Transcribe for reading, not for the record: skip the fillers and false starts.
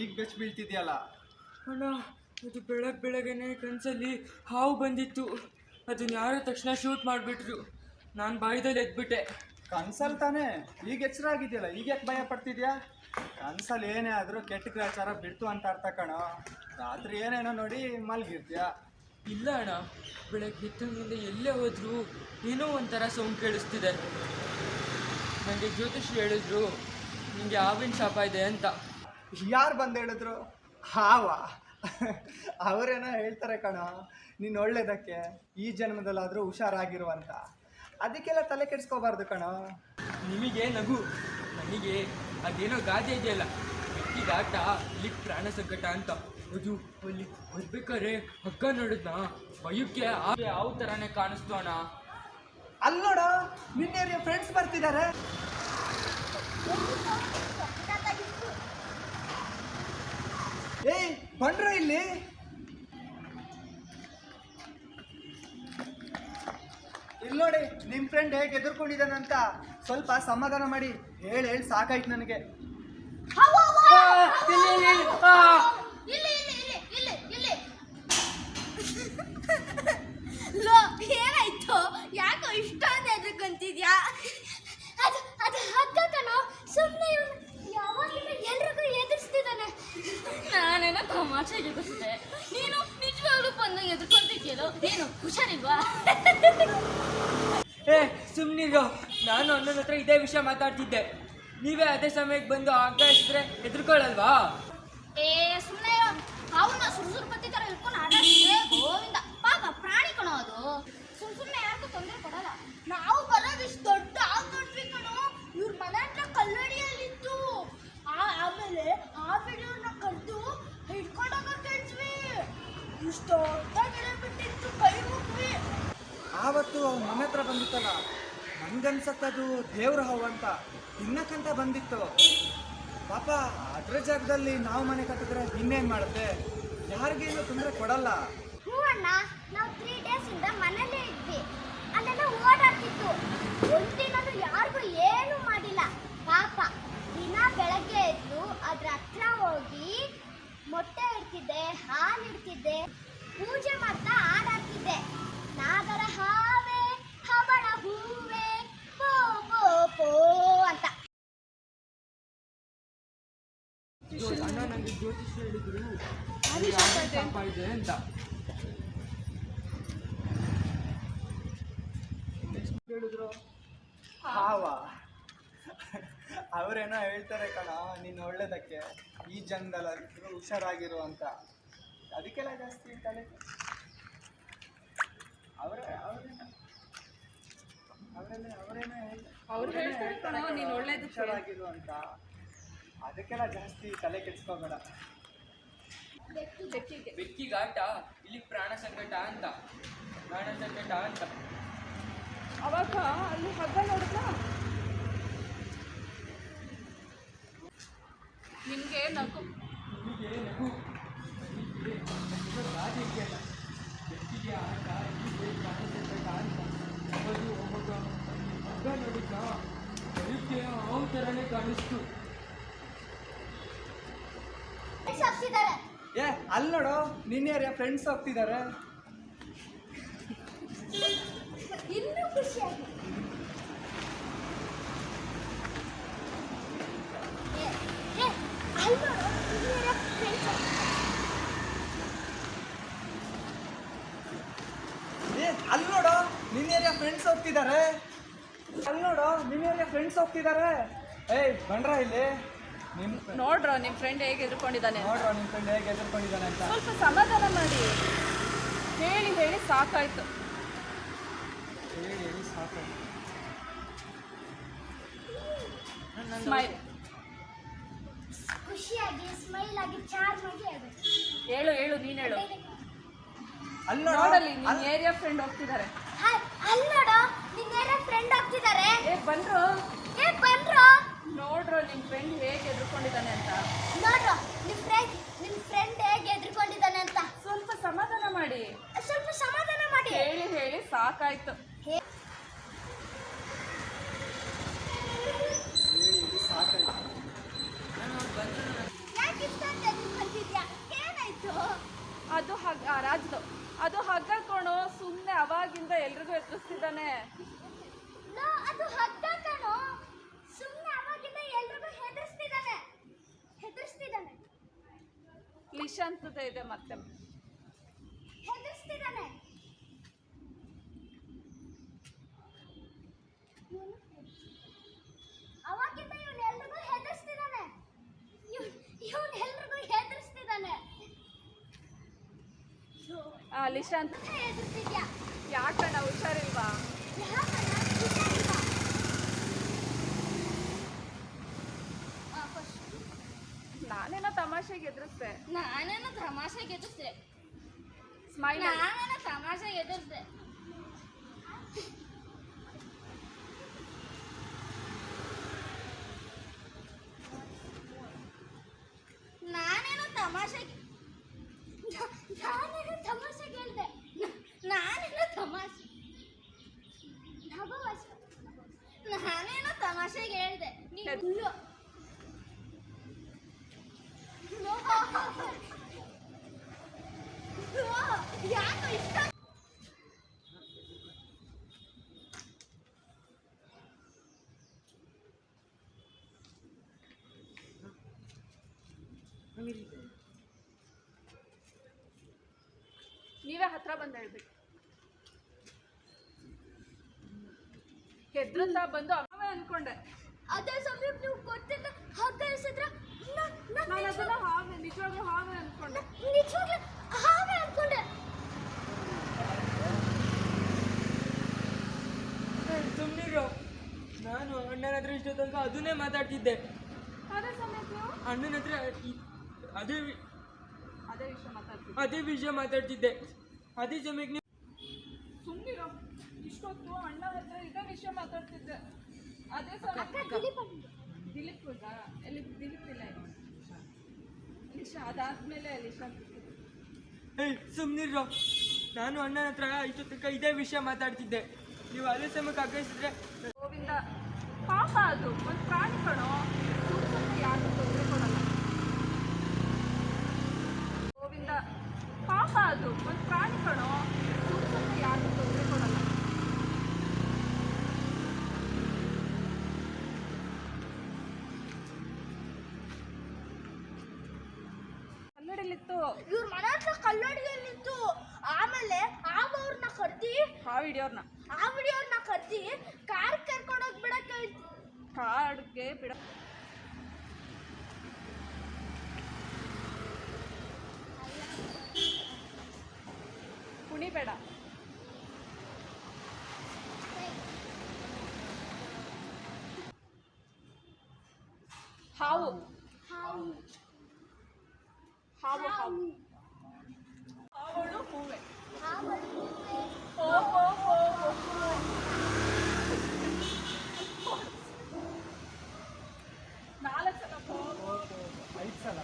ಈಗ ಬೆಚ್ಚ ಬೀಳ್ತಿದ್ಯಲ್ಲ. ಅಣ್ಣ ಅದು ಬೆಳಗ್ಗೆನೆ ಕನಸಲ್ಲಿ ಹಾವು ಬಂದಿತ್ತು. ಅದನ್ನ ಯಾರೋ ತಕ್ಷಣ ಶೂಟ್ ಮಾಡಿಬಿಟ್ರು. ನಾನು ಬಾಯಿದಲ್ಲಿ ಎದ್ಬಿಟ್ಟೆ. ಕನ್ಸಲ್ ತಾನೇ ಈಗ ಎಚ್ಚರ ಆಗಿದೆಯಲ್ಲ, ಈಗ ಯಾಕೆ ಭಯ ಪಡ್ತಿದ್ಯಾ? ಕನ್ಸಲ್ಲಿ ಏನೇ ಆದರೂ ಕೆಟ್ಟ ಗ್ರಹಚಾರ ಬಿಡ್ತು ಅಂತ ಅರ್ಥ ಕಣೋ. ರಾತ್ರಿ ಏನೇನೋ ನೋಡಿ ಮಲ್ಗಿರ್ತೀಯ. ಇಲ್ಲ ಅಣ್ಣ, ಬೆಳಗ್ಗೆ ಎದ್ದ ಎಲ್ಲೇ ಹೋದ್ರು ಏನೋ ಒಂಥರ ಸೌಂಡ್ ಕೇಳಿಸ್ತಿದೆ. ನನಗೆ ಜ್ಯೋತಿಷಿ ಹೇಳಿದ್ರು ನಿಮಗೆ ಹಾವಿನ ಶಾಪ ಇದೆ ಅಂತ. ಯಾರು ಬಂದು ಹೇಳಿದ್ರು? ಹಾವ? ಅವರೇನೋ ಹೇಳ್ತಾರೆ ಕಣೋ, ನೀನು ಒಳ್ಳೇದಕ್ಕೆ ಈ ಜನ್ಮದಲ್ಲಾದರೂ ಹುಷಾರಾಗಿರುವಂತ. ಅದಕ್ಕೆಲ್ಲ ತಲೆ ಕೆಡಿಸ್ಕೋಬಾರ್ದು ಕಣೋ. ನಿಮಗೆ ನಗು, ನನಗೆ ಅದೇನೋ ಗಾದೆ ಇದೆಯಲ್ಲ, ವ್ಯಕ್ತಿಗಾಟ ಇಲ್ಲಿ ಪ್ರಾಣ ಸಂಕಟ ಅಂತ. ಅದು ಅಲ್ಲಿ ಬರ್ಬೇಕಾದ್ರೆ ಹಗ್ಗ ನೋಡಿದ್ನ, ಭಯಕ್ಕೆ ಯಾವ ಥರನೇ ಕಾಣಿಸ್ತು ಅಣ್ಣ. ಅಲ್ಲಿ ನೋಡ, ನಿನ್ನೆ ಫ್ರೆಂಡ್ಸ್ ಬರ್ತಿದ್ದಾರೆ. ಏಯ್ ಬಂದ್ರು ಇಲ್ಲಿ. ಇಲ್ಲಿ ನೋಡಿ ನಿಮ್ಮ ಫ್ರೆಂಡ್ ಹೇಗೆ ಎದುರ್ಕೊಂಡಿದ್ದಾನಂತ. ಸ್ವಲ್ಪ ಸಮಾಧಾನ ಮಾಡಿ. ಹೇಳಿ ಸಾಕಾಯ್ತು ನನಗೆ. ಏನಾಯ್ತು? ಯಾಕೋ ಇಷ್ಟೊಂದು ಎದ್ರಕೊಂತಿದ್ಯಾ? ಅದು ಹಗ್ಗ ಕಣೋ, ಸುಮ್ಮನೆ ಯಾವಾಗಿಂದ ಎಲ್ರಿಗೂ ಎದುರಿಸ್ತಿದ್ದಾನೆ. ನಾನೇನೋ ತಮಾಷೆಗೆ ಎದುರಿಸಿದೆ, ನೀನು ನಿಜವಾಗ್ಲೂ ಬಂದು ಎದ್ರಕೊಂತಿದ್ಯಲ್ಲೋ. ಏನು ಹುಷಾರಿಲ್ವಾ? ಸುಮ್ಮನಿರೋ, ನಾನು ಅಣ್ಣನ ಹತ್ರ ಇದೇ ವಿಷಯ ಮಾತಾಡ್ತಿದ್ದೆ. ನೀವೇ ಅದೇ ಸಮಯಕ್ಕೆ ಬಂದು ಹಗ್ಗ ಎಸಿದ್ರೆ ಎದ್ರುಕೊಳ್ಳಲ್ವಾ? ಸುಮ್ಮನೆ ಅವನ್ನ ಸುರ್ಸುರ್ ಪತ್ತಿ ಥರ ಇಟ್ಕೊಂಡು ಆಟಾಡ್ತಿದ್ದೆ. ಗೋವಿಂದ ಪಾಪ ಪ್ರಾಣಿ ಕಣೋ ಅದು. ಸುಮ್ಮನೆ ಯಾರಿಗೂ ತೊಂದರೆ ಕೊಡಲ್ಲ. ನಾವು ಬರೋದು ಇಷ್ಟು ದೊಡ್ಡ ನೋಡ್ವಿ ಕಣೋ. ಇವ್ರ ಮನೆ ಹತ್ರ ಕಲ್ಲಡಿಯಲ್ಲಿತ್ತು. ಆಮೇಲೆ ಆ ವಿಡಿಯೋನ ಕರೆದು ಹಿಡ್ಕೊಂಡೋಗ ಕೇಳ್ತೀವಿ. ಇಷ್ಟು ಗಿಡ ಬಿಟ್ಟಿತ್ತು, ಕೈ ಮುಗ್ವಿ. ಆವತ್ತು ಅವ್ನ ಮನೆ ಹತ್ರ ಬಂದಿತ್ತಲ್ಲ, ನನ್ಗನ್ಸತ್ತದು ದೇವ್ರ ಹಾವು ಅಂತ. ತಿನ್ನಕ್ಕಂತ ಬಂದಿತ್ತು ಪಾಪ. ಅದ್ರ ಜಾಗದಲ್ಲಿ ನಾವು ಮನೆ ಕಟ್ಟಿದ್ರೆ ಇನ್ನೇನು ಮಾಡುತ್ತೆ? ಯಾರಿಗೇನು ತೊಂದರೆ ಕೊಡಲ್ಲ. ಹ್ಞೂ ಅಣ್ಣ, ನಾವು 3 days ಇಂದ ಮನೇಲೇ ಇದ್ವಿ. ಅಲ್ಲೆಲ್ಲ ಓಡಾಡ್ತಿತ್ತು. ಒಂದಿನೂ ಯಾರಿಗೂ ಏನು ಮಾಡಿಲ್ಲ ಪಾಪ. ದಿನ ಬೆಳಗ್ಗೆ ಎದ್ದು ಅದ್ರ ಹತ್ರ ಹೋಗಿ ಮೊಟ್ಟೆ ಇಡ್ತಿದ್ದೆ, ಹಾಲು ಇಡ್ತಿದ್ದೆ, ಪೂಜೆ ಮಾಡ್ತಾ ಆಡಾಡ್ತಿದ್ದೆ. ನಾಗರ ಹಾವೇ ಹವಳ ಹೂವೇ ಪೋ ಪೋ ಪೋ ಅಂತ. ಅಣ್ಣ ನನಗೆ ಜ್ಯೋತಿಷ್ ಹೇಳಿದ್ರು ಶಾಪ ಇದೆ ಅಂತ. ಹೇಳಿದ್ರು ಹಾವ? ಅವರೇನೋ ಹೇಳ್ತಾರೆ ಕಣ, ನೀನು ಒಳ್ಳೇದಕ್ಕೆ ಈ ಜನ್ಮದಲ್ಲಾದ್ರೂ ಹುಷಾರಾಗಿರು ಅಂತ. ಅದಕ್ಕೆಲ್ಲ ಜಾಸ್ತಿ ತಲೆ. ಅವರೇನೋ ಹುಷಾರಾಗಿರು ಅಂತ. ಅದಕ್ಕೆಲ್ಲ ಜಾಸ್ತಿ ತಲೆ ಕೆಡಿಸ್ಕೋಬೇಡ. ಬೆಕ್ಕಿಗಾಟ ಇಲ್ಲಿ ಪ್ರಾಣ ಸಂಕಟ ಅಂತ. ಅವಾಗ ಅಲ್ಲಿ ಹಗ್ಗ ನೋಡಿದ್ರ ನಿಮಗೆ ನಗು. ಬೆಕ್ಕಿಗೆ ಆಟ ಇಲ್ಲಿ ಪ್ರಾಣ ಸಂಕಟ ಅಂತ. ಹಗ್ಗ ನೋಡಿದ್ನ, ಭಯಕ್ಕೆ ಯಾವ ಥರನೇ ಕಾಣಿಸ್ತು. ಏ ಅಲ್ಲಿ ನೋಡು, ನಿನ್ನೆ ಫ್ರೆಂಡ್ಸ್ ಹೋಗ್ತಿದ್ದಾರೆ. ಇನ್ನೂ ಖುಷಿಯಾಗಿ ಅಲ್ಲಿ ನೋಡು, ನಿನ್ನೆ ಫ್ರೆಂಡ್ಸ್ ಹೋಗ್ತಿದ್ದಾರೆ. ಏಯ್ ಬಂಡ್ರ ಇಲ್ಲಿ. ನೋಡ್ರ ನಿಮ್ಮ ಫ್ರೆಂಡ್ ಹೇಗೆ ಎದುರ್ಕೊಂಡಿದ್ದಾನೆ. ನಿಮ್ಮ ಫ್ರೆಂಡ್ ಹೇಗೆ ಎದುರ್ಕೊಂಡಿದ್ದಾನೆ ಅಂತ. ಸ್ವಲ್ಪ ಸಮಾಧಾನ ಮಾಡಿ. ಹೇಳಿ ಹೇಳಿ ಸಾಕಾಯ್ತು. ಹೇಳಿ ಸಾಕಾಯ್ತು. ಸ್ಮೈಲ್. ಖುಷಿಯಾಗಿ ಸ್ಮೈಲ್ ಆಗಿ ಚಾರ್ಜ್ ಆಗಿ ಹೇಳು ನೀನು ಹೇಳು. ಅಲ್ಲಿ ನೋಡಲ್ಲಿ ನಿನ್ನ ಏರಿಯಾ ಫ್ರೆಂಡ್ ಹೋಗ್ತಿದ್ದಾರೆ. ಅಲ್ಲಿ ನೋಡು, ನಿನ್ನ ಏರಿಯಾ ಫ್ರೆಂಡ್ ಹೋಗ್ತಿದ್ದಾರೆ. ಬಂದ್ರು ನೋಡ್ರು ನಿಮ್ಮ ಫ್ರೆಂಡ್ ಹೇಗೆ ಎದುರ್ಕೊಂಡಿದ್ದಾನೆ ಅಂತ. ನೋಡ್ರು ನಿಮ್ಮ ಫ್ರೆಂಡ್ ಹೇಗೆ ಎದುರ್ಕೊಂಡಿದ್ದಾನೆ ಅಂತ. ಸ್ವಲ್ಪ ಸಮಾಧಾನ ಮಾಡಿ. ಹೇಳಿ ಸಾಕಾಯ್ತು. ಸಾಕಾಯ್ತು. ಯಾಕೆ ಇಷ್ಟೊಂದು ಅದು ರಾಜ್ದು ಅದು ಹಗ್ಗ ಕಣೋ, ಸುಮ್ಮನೆ ಅವಾಗಿಂದ ಎಲ್ರಿಗೂ ಎದುರಿಸ್ತಿದ್ದಾನೆ. ಅದು ಹಗ್ಗ ಕಣೋ, ಸುಮ್ಮನೆ ಅವಾಗಿಂದ ಎಲ್ರಿಗೂ ಹೆದರ್ಸ್ತಿದ್ದಾನೆ. ಲಿಶಾಂತತೆ ಇದೆ ಮತ್ತೆ. ಹೆದರ್ಸ್ತಿದ್ದಾನೆ. ಅವಾಗಿಂದ ಇವನು ಎಲ್ರಿಗೂ ಹೆದರ್ಸ್ತಿದ್ದಾನೆ. ಲಿಶಾಂತ್, ಹೆದರ್ಸ್ತಿದ್ಯಾ? ಯಾಕಣ್ಣ ಹುಷಾರಿಲ್ವಾ? ಯಾಕಣ್ಣ ಹುಷಾರಿಲ್ವಾ? ನಾನೇನೋ ತಮಾಷೆಗೆ ಎದುರಿಸ್ದೆ. ನಾನೇನೋ ತಮಾಷೆಗೆ ಎದುರಿಸ್ದೆ. ಸ್ಮೈಲ್. ನಾನೇನೋ ತಮಾಷೆಗೆ ಎದುರಿಸ್ದೆ. ನಾನೇನೋ ತಮಾಷೆಗೆ ಹೇಳ್ದೆ. ನಾನೇನೋ ತಮಾಷೆಗೆ ಹೇಳ್ದೆ. ಯಾಕೋ ಇಷ್ಟ? ನೀವೇ ಹತ್ರ ಬಂದು ಹೇಳ್ಬೇಕು. ಹೆದ್ರತಾ ಬಂದು ಅವೇ ಅನ್ಕೊಂಡೆ. ಅದೇ ಸಮಯಕ್ಕೆ ನೀವು ಗೊತ್ತಿಲ್ಲ ಹಗ್ಗ ಎಸೆದ್ರ ನಾನು ಅದನ್ನ ಹಾಗೆ ನಿಜವಾಗ್ಲೂ ಹಾಗೆ ಅನ್ಕೊಂಡೆ. ನಿಜವಾಗ್ಲೂ ಹಾಗೆ ಅನ್ಕೊಂಡೆ. ಸುಮ್ಮನಿರೋ, ನಾನು ಅಣ್ಣನ ಹತ್ರ ಇಷ್ಟ ತನಕ ಅದನ್ನೇ ಮಾತಾಡ್ತಿದ್ದೆ. ಅದೇ ಸಮಯಕ್ಕೆ ನೀವು ಅಣ್ಣನ ಹತ್ರ ಅದೇ ಅದೇ ವಿಷಯ ಮಾತಾಡ್ತಿದ್ದೆ. ಅದೇ ಸಮಯಕ್ಕೆ ನೀವು ಸುಮ್ಮನಿರೋ. ಇಷ್ಟೊತ್ತು ಅಣ್ಣ ಹತ್ರ ಇದೇ ವಿಷಯ ಮಾತಾಡ್ತಿದ್ದೆ. ಅದೇ ದಿಲೀಪ್ ಹೋದ. ಎಲ್ಲಿ ದಿಲೀಪ್ ಇಲ್ಲ. ಲಿಶಾ ಅದಾದ್ಮೇಲೆ ಲಿಶಾಂತ್. ಸುಮ್ಮನಿರೋ, ನಾನು ಅಣ್ಣನ ಹತ್ರ ಇಷ್ಟು ತನಕ ಇದೇ ವಿಷಯ ಮಾತಾಡ್ತಿದ್ದೆ. ನೀವು ಅದೇ ಸಮಯಕ್ಕೆ ಆಗ್ರಹಿಸಿದ್ರೆ ಗೋವಿಂದ ಪಾಪ, ಅದು ಒಂದು ಪ್ರಾಣಿ ಕಣೋ, ಯಾರು ತೊಂದರೆ ಕೊಡಲ್ಲ. ಗೋವಿಂದ ಪಾಪ, ಅದು ಒಂದು ಪ್ರಾಣಿ ಕಣೋ, ಯಾರು ತೊಂದರೆ ಕೊಡಲ್ಲ. ಕನ್ನಡಲ್ಲಿತ್ತು. ಇವ್ರ ಮನೆ ಹತ್ರ ಕಲ್ಲಡಿಯಲ್ಲಿತ್ತು. ಆಮೇಲೆ ಅವ್ರನ್ನ ಕರ್ದಿ, ಆ ವಿಡಿಯೋರ್ನ ಕರ್ದಿ ಕಾರ್ ಕರ್ಕೊಂಡೋಗಿ ಬಿಡಕ್ಕೆ ಕಾಡ್ಗೆ ಬಿಡ. ಕುಣಿಬೇಡ. ಹಾವು ಹಾವು ಹಾವು ಹಾವಳು ಹೂವೆ. ನಾಲ್ಕು ಸಲ 5 ಸಲ